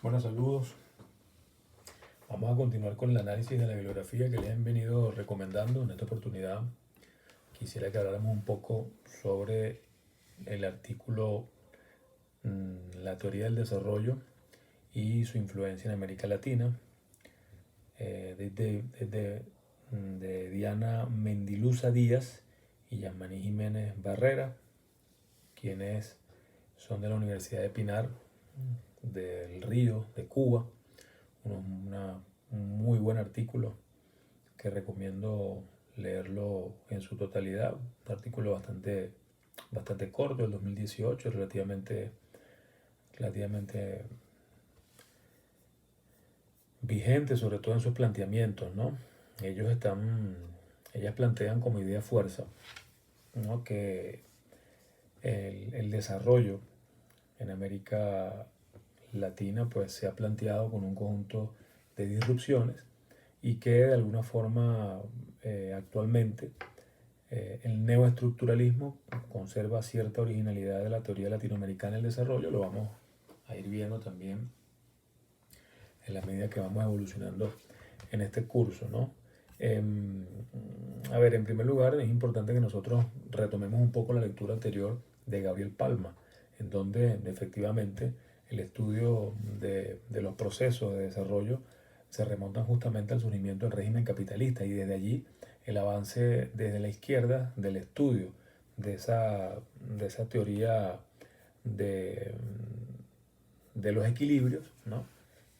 Buenos saludos. Vamos a continuar con el análisis de la bibliografía que les han venido recomendando. En esta oportunidad quisiera que habláramos un poco sobre el artículo La teoría del desarrollo y su influencia en América Latina, de Diana Mendiluza Díaz y Yamani Jiménez Barrera, quienes son de la Universidad de Pinar del Río, de Cuba. Un muy buen artículo que recomiendo leerlo en su totalidad. Un artículo bastante corto, del 2018, relativamente vigente, sobre todo en sus planteamientos, ¿no? Ellas plantean como idea fuerza, ¿no? Que el desarrollo en América Latina pues se ha planteado con un conjunto de disrupciones y que de alguna forma actualmente el neoestructuralismo conserva cierta originalidad de la teoría latinoamericana del desarrollo. Lo vamos a ir viendo también en la medida que vamos evolucionando en este curso, ¿no? En primer lugar es importante que nosotros retomemos un poco la lectura anterior de Gabriel Palma, en donde efectivamente el estudio de los procesos de desarrollo se remontan justamente al surgimiento del régimen capitalista y desde allí el avance desde la izquierda del estudio de esa teoría de, de los equilibrios, ¿no?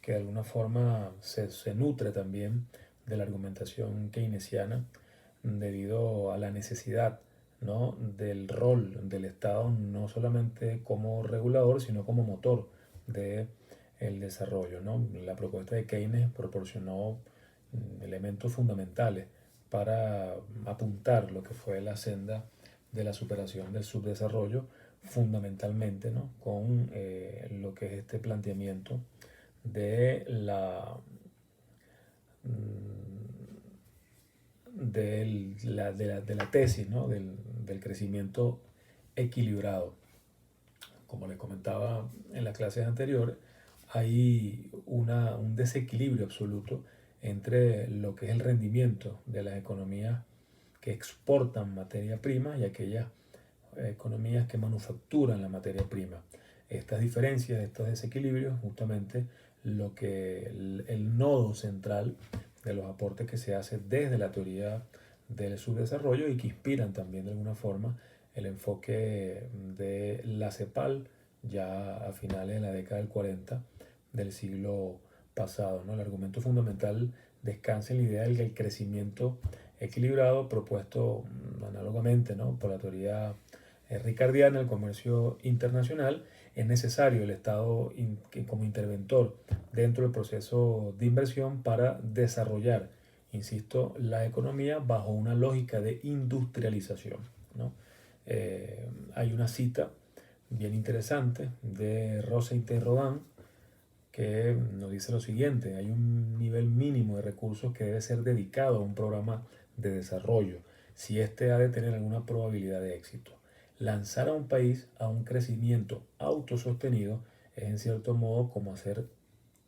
Que de alguna forma se nutre también de la argumentación keynesiana debido a la necesidad, ¿no? Del rol del Estado no solamente como regulador, sino como motor del desarrollo, ¿no? La propuesta de Keynes proporcionó elementos fundamentales para apuntar lo que fue la senda de la superación del subdesarrollo, fundamentalmente, ¿no? Con lo que es este planteamiento de de la tesis, ¿no? Del crecimiento equilibrado. Como les comentaba en las clases anteriores, hay un desequilibrio absoluto entre lo que es el rendimiento de las economías que exportan materia prima y aquellas economías que manufacturan la materia prima. Estas diferencias, estos desequilibrios, justamente el nodo central de los aportes que se hace desde la teoría del subdesarrollo y que inspiran también de alguna forma el enfoque de la CEPAL ya a finales de la década del 40 del siglo pasado, ¿no? El argumento fundamental descansa en la idea del que el crecimiento equilibrado propuesto análogamente, ¿no? Por la teoría ricardiana del comercio internacional, es necesario el Estado como interventor dentro del proceso de inversión para desarrollar, insisto, la economía bajo una lógica de industrialización, ¿no? Hay una cita bien interesante de Rosa y Rodin que nos dice lo siguiente: hay un nivel mínimo de recursos que debe ser dedicado a un programa de desarrollo si éste ha de tener alguna probabilidad de éxito. Lanzar a un país a un crecimiento autosostenido es en cierto modo como hacer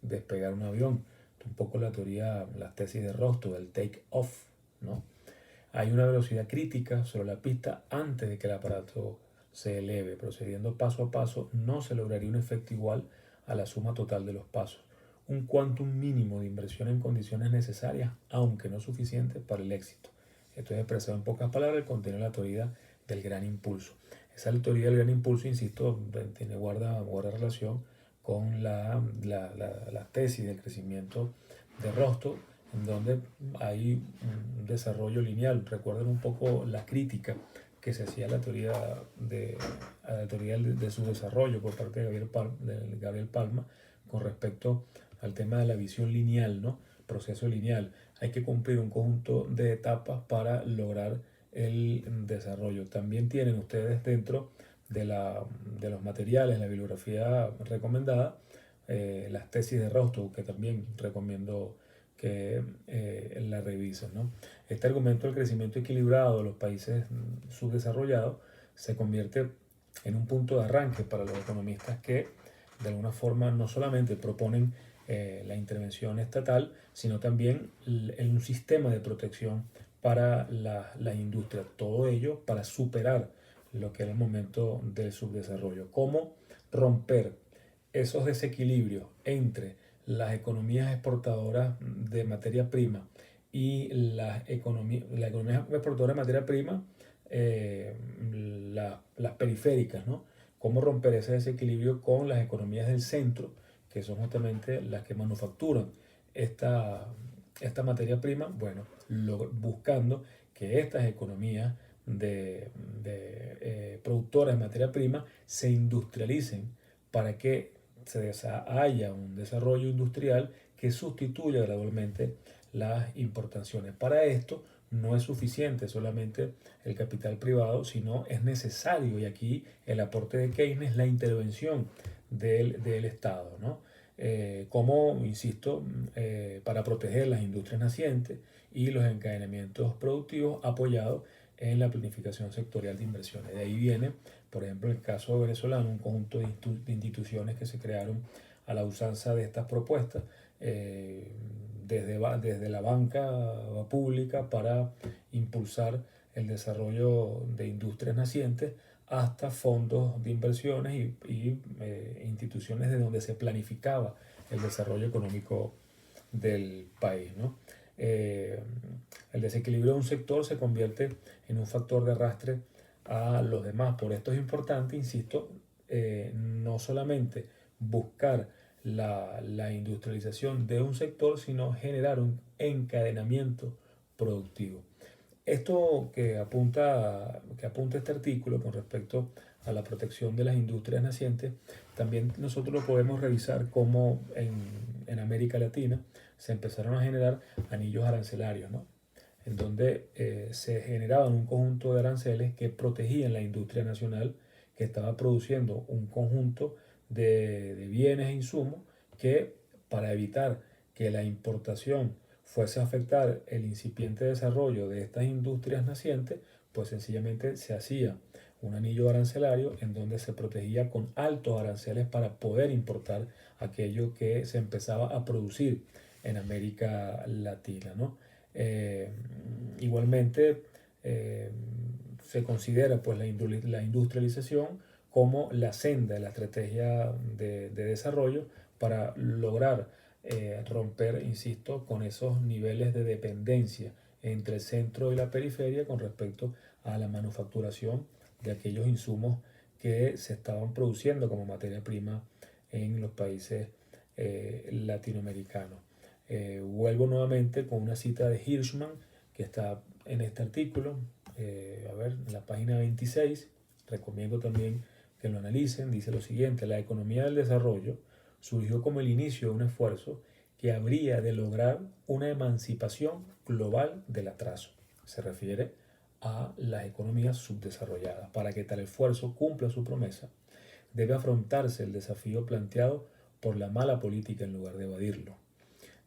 despegar un avión. Un poco la teoría, las tesis de Rostow, del take off, ¿no? Hay una velocidad crítica sobre la pista antes de que el aparato se eleve. Procediendo paso a paso no se lograría un efecto igual a la suma total de los pasos. Un quantum mínimo de inversión en condiciones necesarias, aunque no suficiente para el éxito. Esto es expresado en pocas palabras el contenido de la teoría del gran impulso. Esa teoría del gran impulso, insisto, guarda relación con la tesis del crecimiento de Rostow, en donde hay un desarrollo lineal. Recuerden un poco la crítica que se hacía a la teoría de su desarrollo por parte de Gabriel Palma con respecto al tema de la visión lineal, ¿no? Proceso lineal. Hay que cumplir un conjunto de etapas para lograr el desarrollo. También tienen ustedes dentro de los materiales, la bibliografía recomendada, las tesis de Rostow, que también recomiendo que la revisen, ¿no? Este argumento del crecimiento equilibrado de los países subdesarrollados se convierte en un punto de arranque para los economistas que de alguna forma no solamente proponen la intervención estatal, sino también un sistema de protección para las industrias. Todo ello para superar lo que era el momento del subdesarrollo. ¿Cómo romper esos desequilibrios entre las economías exportadoras de materia prima y la economía exportadora de materia prima, las periféricas, ¿no? Cómo romper ese desequilibrio con las economías del centro, que son justamente las que manufacturan esta, esta materia prima, bueno, buscando que estas economías de productoras de materia prima se industrialicen para que haya un desarrollo industrial que sustituya gradualmente las importaciones. Para esto no es suficiente solamente el capital privado, sino es necesario, y aquí el aporte de Keynes, la intervención del Estado, ¿no? Como, insisto, para proteger las industrias nacientes y los encadenamientos productivos apoyados en la planificación sectorial de inversiones. De ahí viene, por ejemplo, en el caso venezolano, un conjunto de instituciones que se crearon a la usanza de estas propuestas, desde la banca pública para impulsar el desarrollo de industrias nacientes hasta fondos de inversiones y instituciones de donde se planificaba el desarrollo económico del país, ¿no? Eh, el desequilibrio de un sector se convierte en un factor de arrastre a los demás. Por esto es importante, insisto, no solamente buscar la industrialización de un sector, sino generar un encadenamiento productivo. Esto que apunta este artículo con respecto a la protección de las industrias nacientes, también nosotros lo podemos revisar como en América Latina se empezaron a generar anillos arancelarios, ¿no? En donde se generaban un conjunto de aranceles que protegían la industria nacional que estaba produciendo un conjunto de bienes e insumos que, para evitar que la importación fuese a afectar el incipiente desarrollo de estas industrias nacientes, pues sencillamente se hacía un anillo arancelario en donde se protegía con altos aranceles para poder importar aquello que se empezaba a producir en América Latina, ¿no? Eh, igualmente eh, se considera pues la industrialización como la senda, la estrategia de desarrollo para lograr romper, insisto, con esos niveles de dependencia entre el centro y la periferia con respecto a la manufacturación de aquellos insumos que se estaban produciendo como materia prima en los países latinoamericanos. Vuelvo nuevamente con una cita de Hirschman que está en este artículo, a ver, en la página 26, recomiendo también que lo analicen, dice lo siguiente: la economía del desarrollo surgió como el inicio de un esfuerzo que habría de lograr una emancipación global del atraso. Se refiere a las economías subdesarrolladas. Para que tal esfuerzo cumpla su promesa, debe afrontarse el desafío planteado por la mala política en lugar de evadirlo.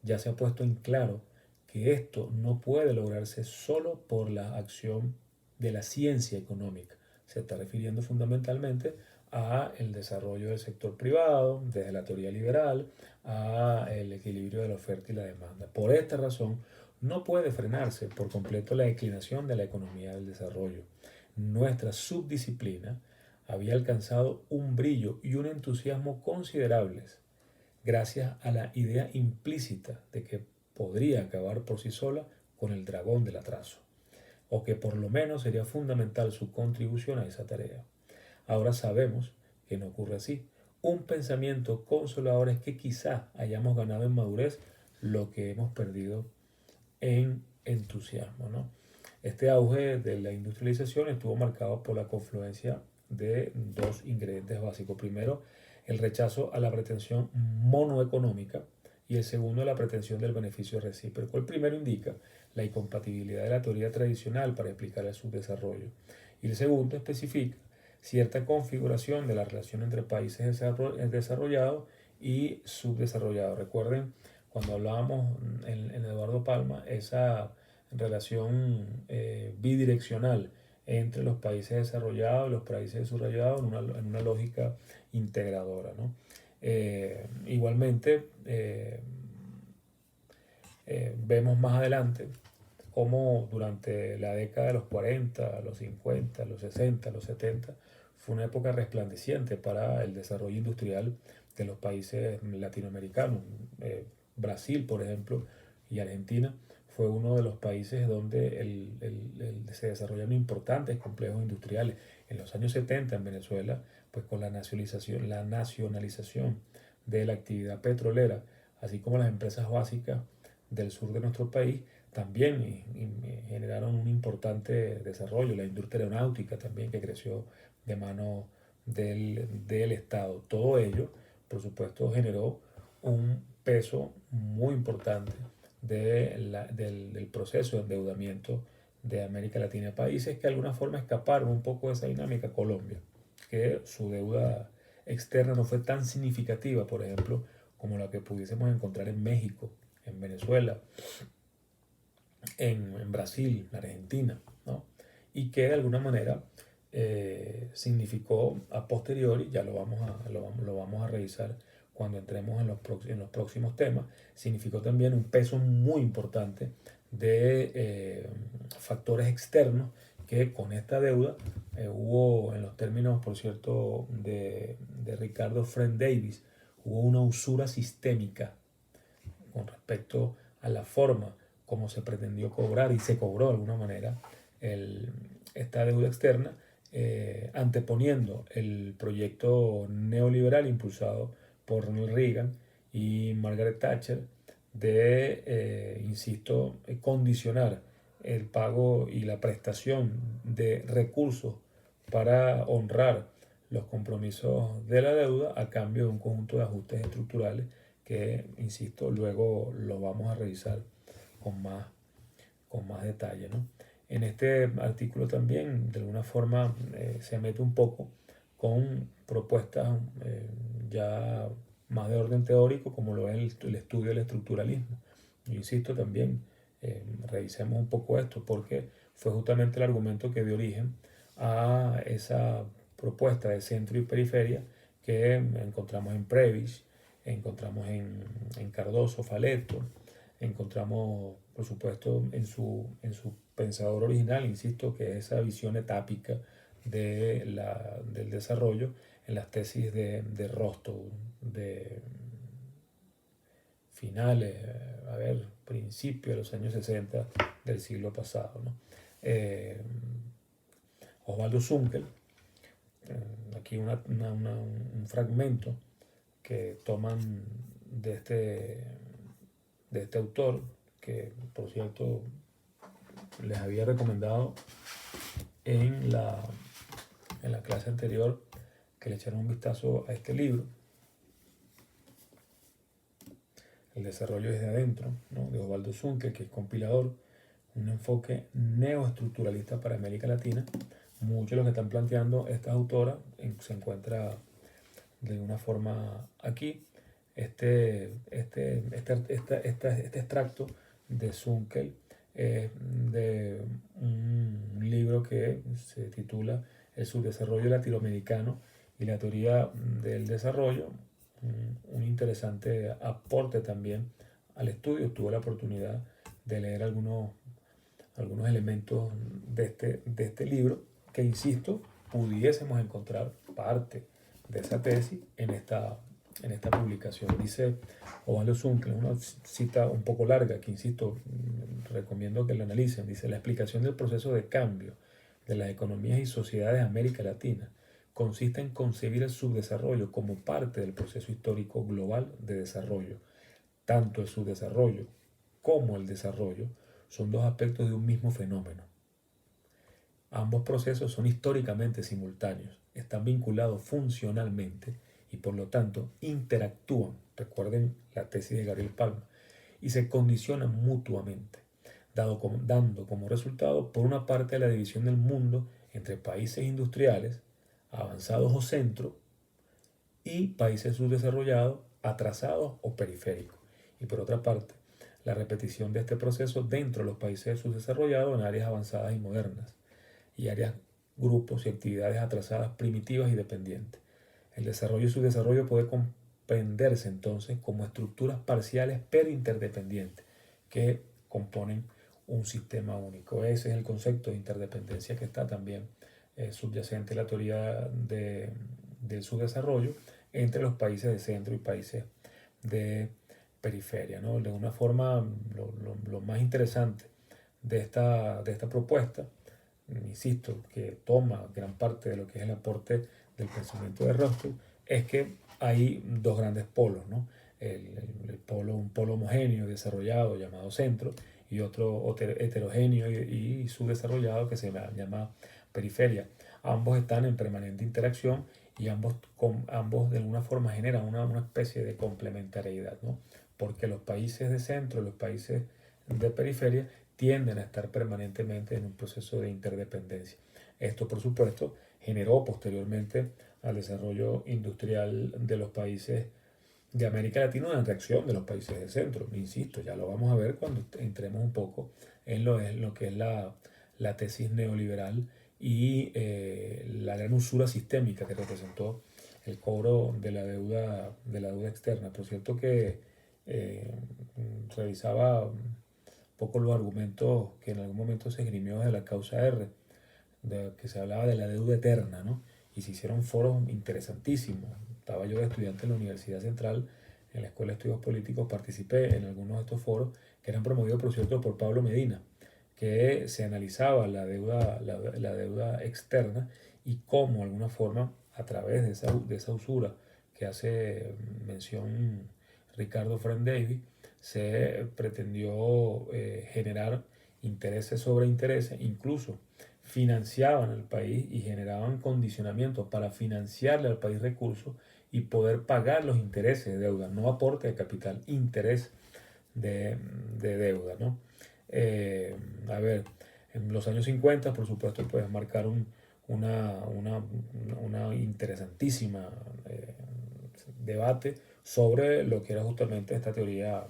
Ya se ha puesto en claro que esto no puede lograrse solo por la acción de la ciencia económica. Se está refiriendo fundamentalmente a el desarrollo del sector privado, desde la teoría liberal, a el equilibrio de la oferta y la demanda. Por esta razón, no puede frenarse por completo la declinación de la economía del desarrollo. Nuestra subdisciplina había alcanzado un brillo y un entusiasmo considerables gracias a la idea implícita de que podría acabar por sí sola con el dragón del atraso, o que por lo menos sería fundamental su contribución a esa tarea. Ahora sabemos que no ocurre así. Un pensamiento consolador es que quizá hayamos ganado en madurez lo que hemos perdido en entusiasmo, ¿no? Este auge de la industrialización estuvo marcado por la confluencia de dos ingredientes básicos. Primero, el rechazo a la pretensión monoeconómica y el segundo, la pretensión del beneficio recíproco. El primero indica la incompatibilidad de la teoría tradicional para explicar el subdesarrollo y el segundo especifica cierta configuración de la relación entre países desarrollados y subdesarrollados. Recuerden cuando hablábamos en Eduardo Palma, esa relación bidireccional entre los países desarrollados y los países desarrollados en una lógica integradora, ¿no? Igualmente, vemos más adelante cómo durante la década de los 40, los 50, los 60, los 70, fue una época resplandeciente para el desarrollo industrial de los países latinoamericanos. Brasil, por ejemplo, y Argentina fue uno de los países donde se desarrollaron importantes complejos industriales. En los años 70 en Venezuela, pues con la nacionalización de la actividad petrolera, así como las empresas básicas del sur de nuestro país, también generaron un importante desarrollo. La industria aeronáutica también que creció de mano del Estado. Todo ello, por supuesto, generó un peso muy importante del proceso de endeudamiento de América Latina, países que de alguna forma escaparon un poco de esa dinámica. Colombia, que su deuda externa no fue tan significativa, por ejemplo, como la que pudiésemos encontrar en México, en Venezuela, en Brasil, en Argentina, ¿no? Y que de alguna manera significó a posteriori, ya lo vamos a revisar cuando entremos en los próximos temas, significó también un peso muy importante de factores externos que con esta deuda hubo, en los términos, por cierto, de Ricardo Friend Davis, hubo una usura sistémica con respecto a la forma como se pretendió cobrar y se cobró de alguna manera esta deuda externa, anteponiendo el proyecto neoliberal impulsado por Ronald Reagan y Margaret Thatcher de, insisto, condicionar el pago y la prestación de recursos para honrar los compromisos de la deuda a cambio de un conjunto de ajustes estructurales que, insisto, luego lo vamos a revisar con más, con más detalle, ¿no? En este artículo también, de alguna forma, se mete un poco con propuestas ya más de orden teórico, como lo es el estudio del estructuralismo. Yo insisto también, revisemos un poco esto, porque fue justamente el argumento que dio origen a esa propuesta de centro y periferia que encontramos en Prebisch, encontramos en Cardoso, Faleto, encontramos, por supuesto, en su pensador original, insisto, que es esa visión etápica del desarrollo en las tesis de Rostow, de finales, a ver, principios de los años 60 del siglo pasado, ¿no? Osvaldo Zunkel, aquí un fragmento que toman de este autor, que por cierto les había recomendado en la clase anterior que le echaran un vistazo a este libro, El desarrollo desde adentro, ¿no? De Osvaldo Zunkel, que es compilador, un enfoque neoestructuralista para América Latina. Muchos de los que están planteando estas autoras se encuentra de alguna forma aquí. Este extracto de Zunkel es de un libro que se titula El subdesarrollo latinoamericano y la teoría del desarrollo, un interesante aporte también al estudio. Tuve la oportunidad de leer algunos elementos de este libro que, insisto, pudiésemos encontrar parte de esa tesis en esta publicación. Dice Osvaldo Zunkel, una cita un poco larga que, insisto, recomiendo que la analicen. Dice: la explicación del proceso de cambio de las economías y sociedades de América Latina consiste en concebir el subdesarrollo como parte del proceso histórico global de desarrollo. Tanto el subdesarrollo como el desarrollo son dos aspectos de un mismo fenómeno. Ambos procesos son históricamente simultáneos, están vinculados funcionalmente y por lo tanto interactúan, recuerden la tesis de Gabriel Palma, y se condicionan mutuamente, dando como resultado, por una parte, la división del mundo entre países industriales, avanzados o centro, y países subdesarrollados, atrasados o periféricos, y por otra parte, la repetición de este proceso dentro de los países subdesarrollados en áreas avanzadas y modernas, y áreas, grupos y actividades atrasadas, primitivas y dependientes. El desarrollo y subdesarrollo puede comprenderse entonces como estructuras parciales pero interdependientes que componen un sistema único. Ese es el concepto de interdependencia que está también subyacente a la teoría del subdesarrollo entre los países de centro y países de periferia, ¿no? De una forma, lo más interesante de esta propuesta, insisto, que toma gran parte de lo que es el aporte del pensamiento de Rostow, es que hay dos grandes polos, ¿no? Un polo homogéneo desarrollado llamado centro y otro heterogéneo y subdesarrollado que se llama periferia. Ambos están en permanente interacción y ambos de alguna forma generan una especie de complementariedad, ¿no? Porque los países de centro y los países de periferia tienden a estar permanentemente en un proceso de interdependencia. Esto, por supuesto, generó posteriormente al desarrollo industrial de los países de América Latina una reacción de los países del centro. Insisto, ya lo vamos a ver cuando entremos un poco en lo que es la tesis neoliberal y la gran usura sistémica que representó el cobro de la deuda externa. Por cierto que revisaba un poco los argumentos que en algún momento se esgrimió de la causa R, que se hablaba de la deuda eterna, ¿no? Y se hicieron foros interesantísimos. Estaba yo de estudiante en la Universidad Central, en la Escuela de Estudios Políticos, participé en algunos de estos foros que eran promovidos, por cierto, por Pablo Medina, que se analizaba la deuda externa y cómo, de alguna forma, a través de esa usura que hace mención Ricardo Friend Davis, se pretendió generar intereses sobre intereses, incluso financiaban al país y generaban condicionamientos para financiarle al país recursos y poder pagar los intereses de deuda, no aporte de capital, interés de deuda, ¿no? A ver, en los años 50, por supuesto, pues marcaron una interesantísima debate sobre lo que era justamente esta teoría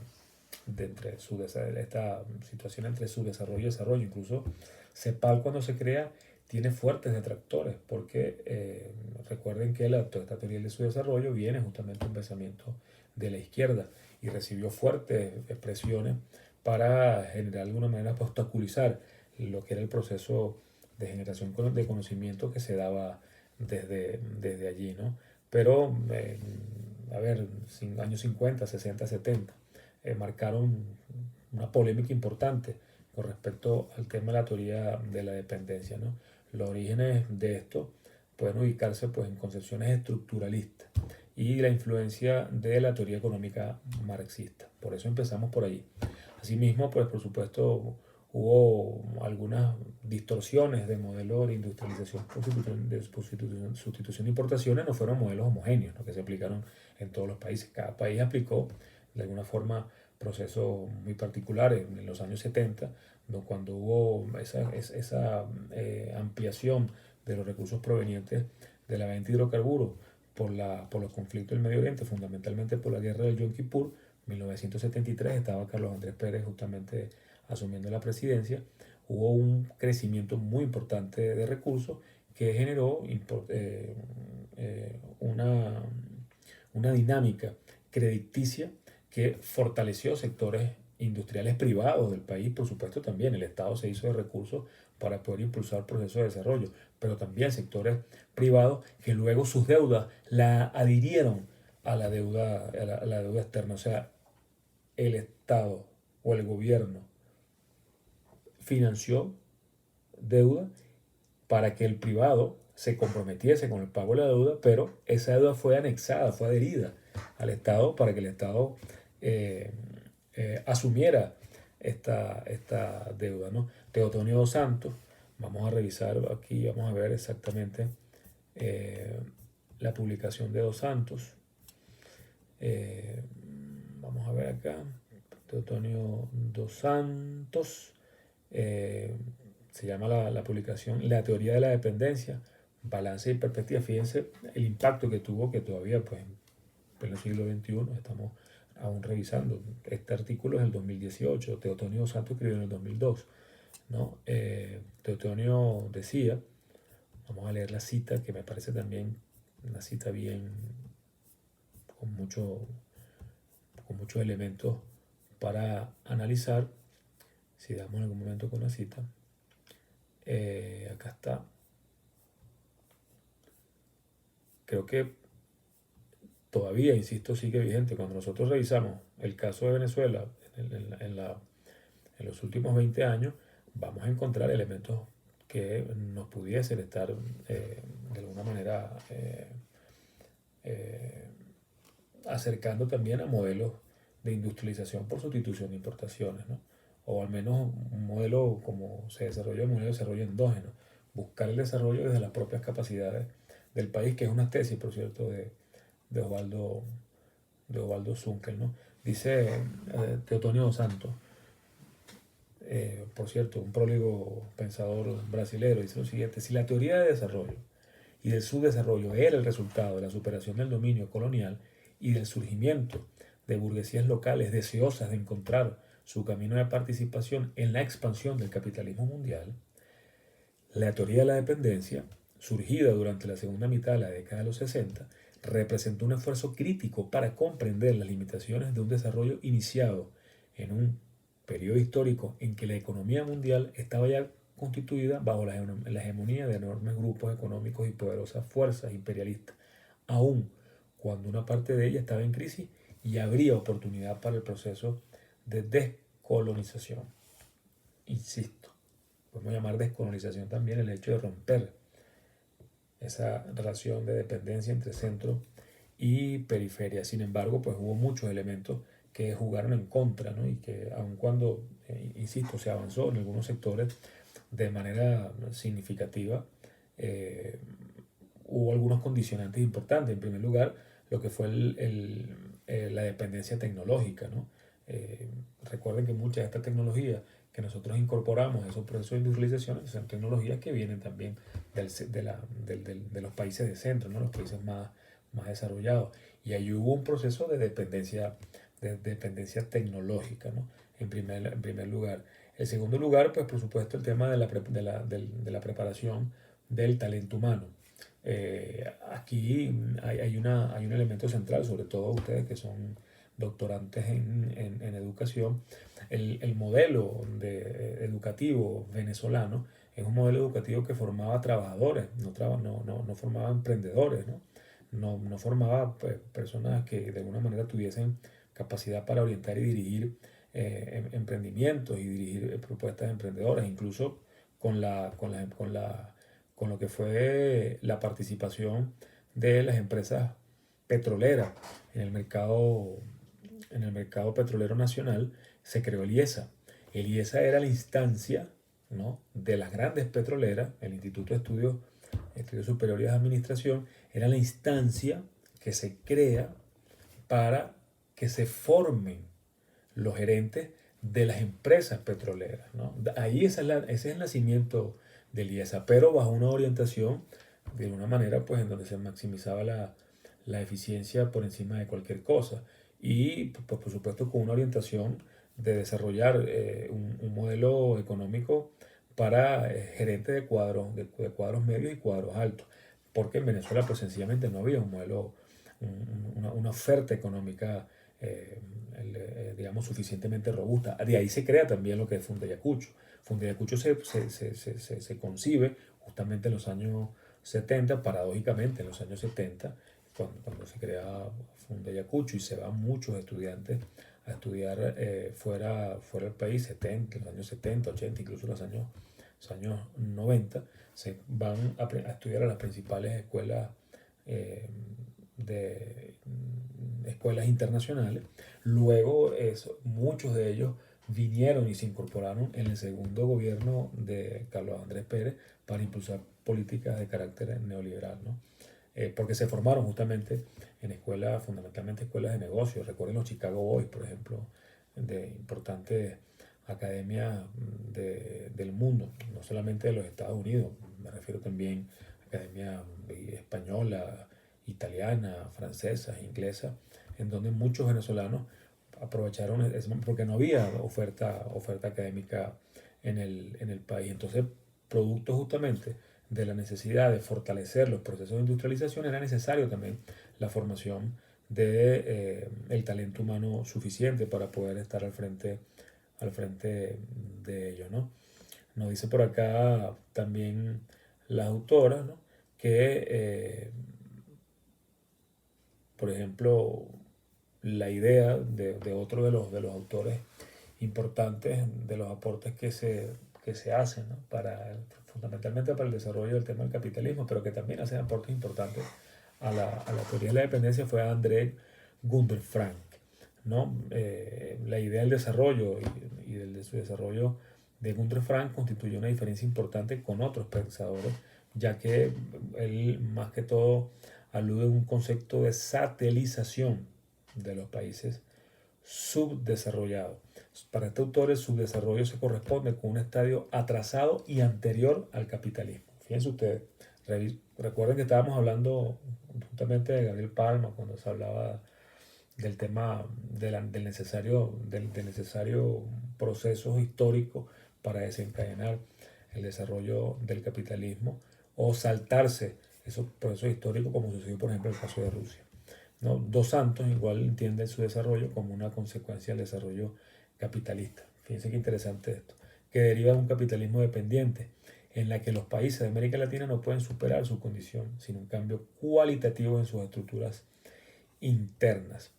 esta situación entre subdesarrollo y desarrollo. Incluso CEPAL, cuando se crea, tiene fuertes detractores porque recuerden que toda esta teoría de subdesarrollo viene justamente de un pensamiento de la izquierda y recibió fuertes expresiones para generar de alguna manera para obstaculizar lo que era el proceso de generación de conocimiento que se daba desde allí, ¿no? Pero, a ver, años 50, 60, 70, marcaron una polémica importante con respecto al tema de la teoría de la dependencia, ¿no? Los orígenes de esto pueden ubicarse pues, en concepciones estructuralistas y la influencia de la teoría económica marxista. Por eso empezamos por allí. Asimismo, pues por supuesto hubo algunas distorsiones de modelo de industrialización, sustitución de importaciones, no fueron modelos homogéneos, ¿no? Que se aplicaron en todos los países. Cada país aplicó de alguna forma procesos muy particulares. En los años 70, cuando hubo esa ampliación de los recursos provenientes de la venta de hidrocarburos por los conflictos del Medio Oriente, fundamentalmente por la guerra del Yom Kippur, 1973, estaba Carlos Andrés Pérez justamente asumiendo la presidencia, hubo un crecimiento muy importante de recursos que generó una dinámica crediticia que fortaleció sectores industriales privados del país. Por supuesto, también el Estado se hizo de recursos para poder impulsar procesos de desarrollo, pero también sectores privados que luego sus deudas la adhirieron a la deuda externa. O sea, el Estado o el gobierno financió deuda para que el privado se comprometiese con el pago de la deuda, pero esa deuda fue anexada, fue adherida al Estado para que el Estado asumiera esta deuda, ¿no? Teotonio dos Santos, vamos a revisar aquí, vamos a ver exactamente la publicación de Dos Santos. Vamos a ver acá, Teotonio dos Santos, se llama la publicación La teoría de la dependencia, balance y perspectiva. Fíjense el impacto que tuvo, que todavía pues en el siglo XXI estamos aún revisando. Este artículo es del 2018, Teotonio dos Santos escribió en el 2002, ¿no? Teotonio decía, vamos a leer la cita, que me parece también una cita bien con mucho, con muchos elementos para analizar. Si damos en algún momento con una cita, acá está. Creo que todavía, insisto, sigue vigente. Cuando nosotros revisamos el caso de Venezuela en los últimos 20 años, vamos a encontrar elementos que nos pudiesen estar de alguna manera acercando también a modelos de industrialización por sustitución de importaciones, ¿no? O al menos un modelo como se desarrolló, un modelo de desarrollo endógeno, buscar el desarrollo desde las propias capacidades del país, que es una tesis, por cierto, de Osvaldo, de Osvaldo Zunkel, ¿no? Dice Teotonio dos Santos, por cierto, un próligo pensador brasilero, dice lo siguiente: si la teoría de desarrollo y del subdesarrollo era el resultado de la superación del dominio colonial y del surgimiento de burguesías locales deseosas de encontrar su camino de participación en la expansión del capitalismo mundial, la teoría de la dependencia, surgida durante la segunda mitad de la década de los 60, representó un esfuerzo crítico para comprender las limitaciones de un desarrollo iniciado en un periodo histórico en que la economía mundial estaba ya constituida bajo la hegemonía de enormes grupos económicos y poderosas fuerzas imperialistas, aun cuando una parte de ella estaba en crisis y habría oportunidad para el proceso de descolonización. Insisto, podemos llamar descolonización también el hecho de romper esa relación de dependencia entre centro y periferia. Sin embargo, pues hubo muchos elementos que jugaron en contra, ¿no? Y que aun cuando, insisto, se avanzó en algunos sectores de manera significativa, eh, hubo algunos condicionantes importantes. En primer lugar, lo que fue la dependencia tecnológica, ¿no? Recuerden que muchas de estas tecnologías que nosotros incorporamos a esos procesos de industrialización son tecnologías que vienen también de los países de centro, ¿no? Los países más desarrollados. Y ahí hubo un proceso de dependencia tecnológica, ¿no? En primer lugar. En segundo lugar, pues por supuesto el tema de la preparación del talento humano. Aquí hay un elemento central, sobre todo ustedes que son doctorantes en educación. El modelo educativo venezolano es un modelo educativo que formaba trabajadores, no formaba emprendedores, ¿no? No formaba pues, personas que de alguna manera tuviesen capacidad para orientar y dirigir emprendimientos y dirigir propuestas emprendedoras, incluso con lo que fue la participación de las empresas petroleras en en el mercado petrolero nacional. Se creó el IESA. El IESA era la instancia, ¿no?, de las grandes petroleras, el Instituto de Estudios Superiores de Administración, era la instancia que se crea para que se formen los gerentes de las empresas petroleras, ¿no? Ahí ese es el nacimiento del IESA, pero bajo una orientación de una manera pues en donde se maximizaba la eficiencia por encima de cualquier cosa y pues, por supuesto con una orientación de desarrollar un modelo económico para gerentes de cuadros medios y cuadros altos, porque en Venezuela pues sencillamente no había un modelo, una oferta económica digamos, suficientemente robusta. De ahí se crea también lo que es Fundayacucho. Fundayacucho se concibe justamente en los años 70, paradójicamente en los años 70, cuando se crea Fundayacucho y se van muchos estudiantes a estudiar fuera del país, 70, los años 70, 80, incluso los años 90, se van a estudiar a las principales escuelas de escuelas internacionales. Luego muchos de ellos vinieron y se incorporaron en el segundo gobierno de Carlos Andrés Pérez para impulsar políticas de carácter neoliberal, ¿no? Porque se formaron justamente en escuelas, fundamentalmente escuelas de negocios. Recuerden los Chicago Boys, por ejemplo, de importantes academias del mundo, no solamente de los Estados Unidos, me refiero también a academias españolas, italiana, francesa, inglesa, en donde muchos venezolanos aprovecharon porque no había oferta académica en el país. Entonces, producto justamente de la necesidad de fortalecer los procesos de industrialización, era necesario también la formación de el talento humano suficiente para poder estar al frente de ello, ¿no? Nos dice por acá también la autora, ¿no? Que, por ejemplo, la idea de otro de los autores importantes, de los aportes que se hacen, ¿no? Fundamentalmente para el desarrollo del tema del capitalismo, pero que también hacen aportes importantes a la teoría de la dependencia, fue André Gunder Frank, ¿no? La idea del desarrollo de su desarrollo de Gunder Frank constituye una diferencia importante con otros pensadores, ya que él más que todo alude a un concepto de satelización de los países subdesarrollados. Para este autor, el subdesarrollo se corresponde con un estadio atrasado y anterior al capitalismo. Fíjense ustedes, recuerden que estábamos hablando justamente de Gabriel Palma cuando se hablaba del tema del necesario proceso histórico para desencadenar el desarrollo del capitalismo o saltarse esos procesos históricos como sucedió por ejemplo en el caso de Rusia, ¿no? Dos Santos igual entiende su desarrollo como una consecuencia del desarrollo capitalista. Fíjense qué interesante esto, que deriva de un capitalismo dependiente en la que los países de América Latina no pueden superar su condición sin un cambio cualitativo en sus estructuras internas.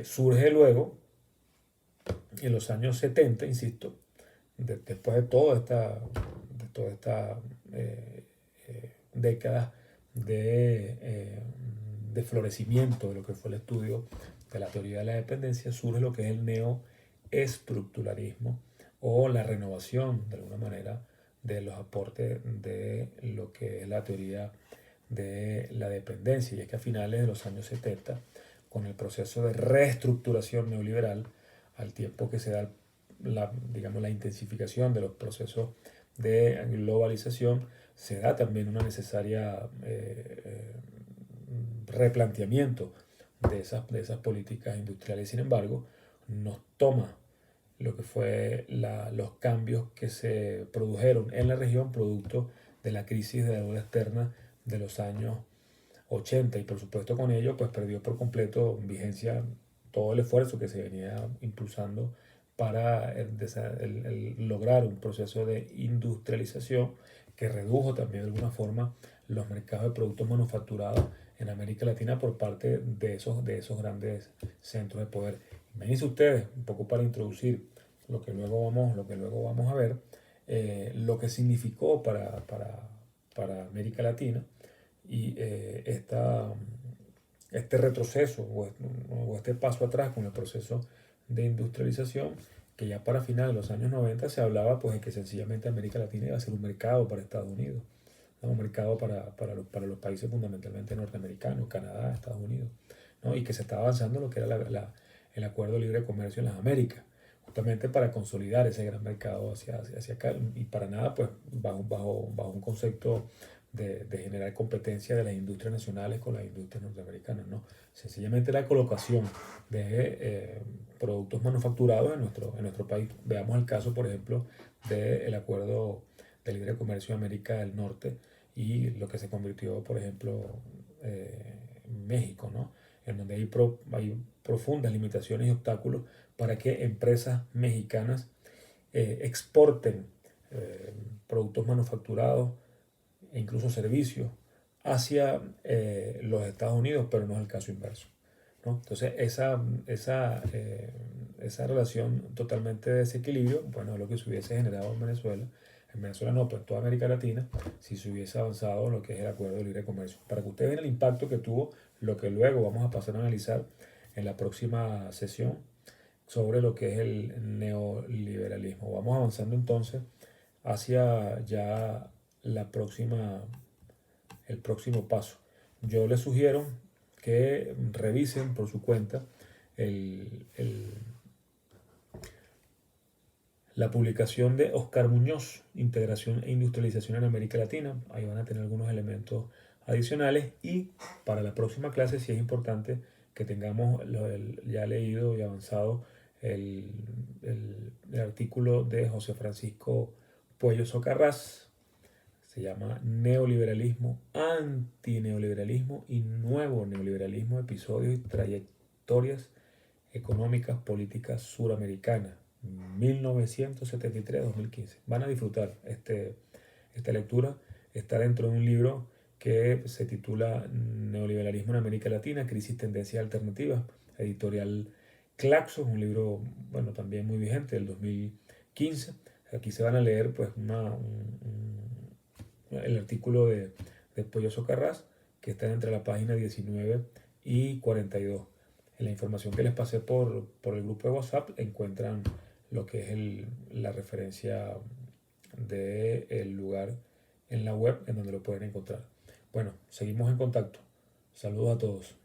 Surge luego, en los años 70, insisto, después de toda esta década de florecimiento de lo que fue el estudio de la teoría de la dependencia, surge lo que es el neoestructuralismo o la renovación, de alguna manera, de los aportes de lo que es la teoría de la dependencia. Y es que a finales de los años 70, con el proceso de reestructuración neoliberal, al tiempo que se da digamos, la intensificación de los procesos de globalización, se da también una necesaria replanteamiento de esas políticas industriales. Sin embargo, nos toma lo que fue los cambios que se produjeron en la región producto de la crisis de la deuda externa de los años 80 y por supuesto con ello pues perdió por completo vigencia todo el esfuerzo que se venía impulsando para lograr un proceso de industrialización que redujo también de alguna forma los mercados de productos manufacturados en América Latina por parte de esos grandes centros de poder. Imagínense ustedes, un poco para introducir lo que luego vamos a ver, lo que significó para América Latina y este retroceso o este paso atrás con el proceso de industrialización, que ya para finales de los años 90 se hablaba pues de que sencillamente América Latina iba a ser un mercado para Estados Unidos, ¿no? Un mercado para los países fundamentalmente norteamericanos, Canadá, Estados Unidos, ¿no? Y que se estaba avanzando lo que era el Acuerdo de Libre Comercio en las Américas, justamente para consolidar ese gran mercado hacia acá y para nada pues bajo un concepto de generar competencia de las industrias nacionales con las industrias norteamericanas, ¿no? Sencillamente la colocación de productos manufacturados en nuestro país. Veamos el caso, por ejemplo, del Acuerdo de Libre Comercio de América del Norte y lo que se convirtió, por ejemplo, México, ¿no? En donde hay profundas limitaciones y obstáculos para que empresas mexicanas exporten productos manufacturados e incluso servicios hacia los Estados Unidos, pero no es el caso inverso, ¿no? Entonces, esa relación totalmente de desequilibrio, bueno, es lo que se hubiese generado en Venezuela no, pero en toda América Latina, si se hubiese avanzado en lo que es el Acuerdo de Libre Comercio. Para que ustedes vean el impacto que tuvo, lo que luego vamos a pasar a analizar en la próxima sesión sobre lo que es el neoliberalismo. Vamos avanzando entonces hacia ya el próximo paso. Yo les sugiero que revisen por su cuenta el, el, la publicación de Oscar Muñoz, Integración e Industrialización en América Latina. Ahí van a tener algunos elementos adicionales y para la próxima clase sí es importante que tengamos ya leído y avanzado el artículo de José Francisco Puello Socarrás, Se llama Neoliberalismo, Antineoliberalismo y Nuevo Neoliberalismo, episodios y trayectorias económicas políticas suramericanas, 1973-2015. Van a disfrutar esta lectura. Está dentro de un libro que se titula Neoliberalismo en América Latina, Crisis, Tendencias Alternativas, editorial Claxo, un libro, bueno, también muy vigente, del 2015. Aquí se van a leer pues el artículo de Pollo Socarrás, que está entre la página 19 y 42. En la información que les pasé por el grupo de WhatsApp encuentran lo que es la referencia del lugar en la web en donde lo pueden encontrar. Bueno, seguimos en contacto. Saludos a todos.